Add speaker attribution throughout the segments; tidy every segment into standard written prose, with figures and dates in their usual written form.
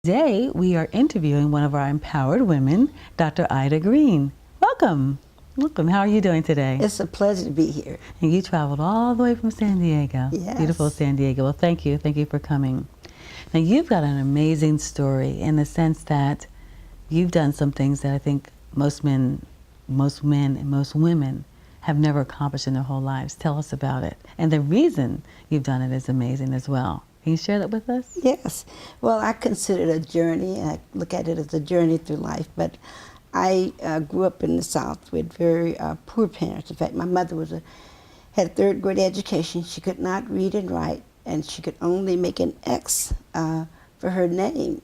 Speaker 1: Today, we are interviewing one of our empowered women, Dr. Ida Greene. Welcome. Welcome. How are you doing today?
Speaker 2: It's a pleasure to be here.
Speaker 1: And you traveled all the way from San Diego.
Speaker 2: Yes.
Speaker 1: Beautiful San Diego. Well, thank you. Thank you for coming. Now, you've got an amazing story in the sense that you've done some things that I think most men, and most women have never accomplished in their whole lives. Tell us about it. And the reason you've done it is amazing as well. Can you share that with us?
Speaker 2: Yes. Well, I consider it a journey. I look at it as a journey through life. But I grew up in the South with very poor parents. In fact, my mother had a third grade education. She could not read and write, and she could only make an X for her name.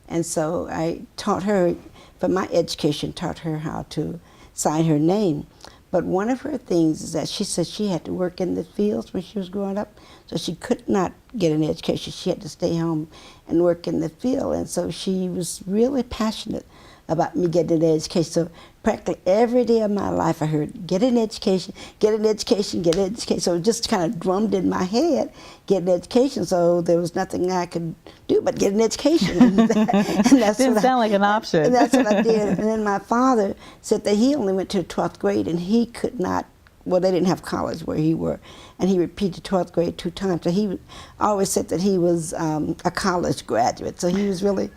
Speaker 2: And so I taught her, for my education, taught her how to sign her name. But one of her things is that she said she had to work in the fields when she was growing up, so she could not get an education. She had to stay home and work in the field, and so she was really passionate about me getting an education. So practically every day of my life I heard, get an education, get an education, get an education. So it just kind of drummed in my head, get an education. So there was nothing I could do but get an education. And that's
Speaker 1: Didn't sound like an option.
Speaker 2: And that's what I did. And then my father said that he only went to the 12th grade and he could not, well, they didn't have college where he were, and he repeated 12th grade 2 times. So he always said that he was a college graduate. So he was really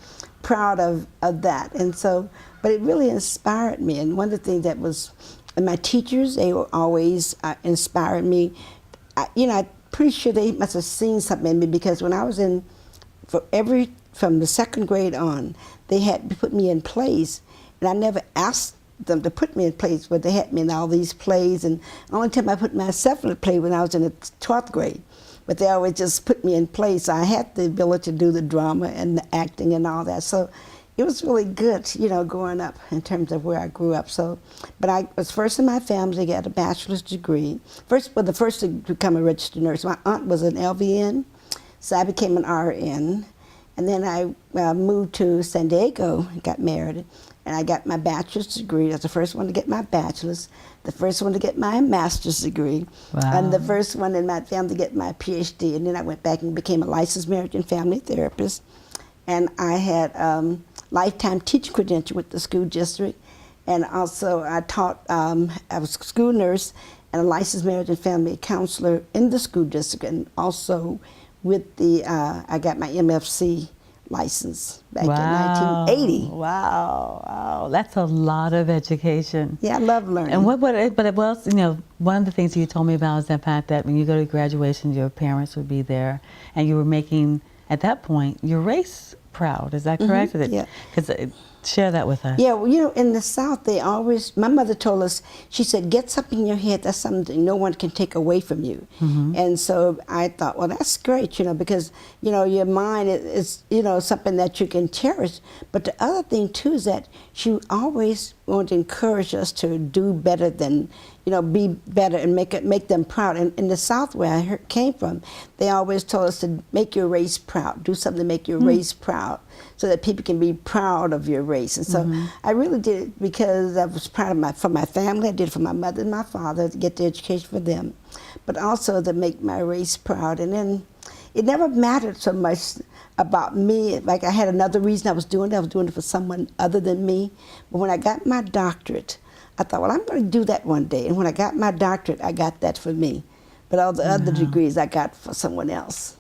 Speaker 2: proud of that. And so, but it really inspired me. And one of the things that was, and my teachers, they were always inspired me. I'm pretty sure they must have seen something in me, because when I was in, from the 2nd grade on, they had put me in plays, and I never asked them to put me in plays, but they had me in all these plays, and the only time I put myself in a play when I was in the 12th grade. But they always just put me in place. So I had the ability to do the drama and the acting and all that. So it was really good, growing up in terms of where I grew up. So, but I was first in my family to get a bachelor's degree. The first to become a registered nurse. My aunt was an LVN, so I became an RN. And then I moved to San Diego and got married. And I got my bachelor's degree. I was the first one to get my bachelor's, the first one to get my master's degree, and the first one in my family to get my PhD. And then I went back and became a licensed marriage and family therapist. And I had lifetime teaching credential with the school district. And also I taught, I was a school nurse and a licensed marriage and family counselor in the school district. And also with I got my MFC license back in 1980.
Speaker 1: Wow, that's a lot of education.
Speaker 2: Yeah, I love learning.
Speaker 1: And one of the things you told me about is the fact that when you go to graduation, your parents would be there, and you were making, at that point, your race proud. Is that correct?
Speaker 2: Yeah.
Speaker 1: Because share that with us.
Speaker 2: Yeah, well, in the South, they always, my mother told us, she said, get something in your head, that's something no one can take away from you. And so I thought, well, that's great, because, your mind is, something that you can cherish. But the other thing, too, is that she always wanted to encourage us to do better than, be better and make them proud. And in the South, where I came from, they always told us to make your race proud, do something to make your race proud, so that people can be proud of your race. And so I really did it because I was proud of for my family. I did it for my mother and my father, to get the education for them, but also to make my race proud. And then it never mattered so much about me. Like, I had another reason I was doing it for someone other than me. But when I got my doctorate, I thought, well, I'm going to do that one day. And when I got my doctorate, I got that for me. But all the other degrees I got for someone else.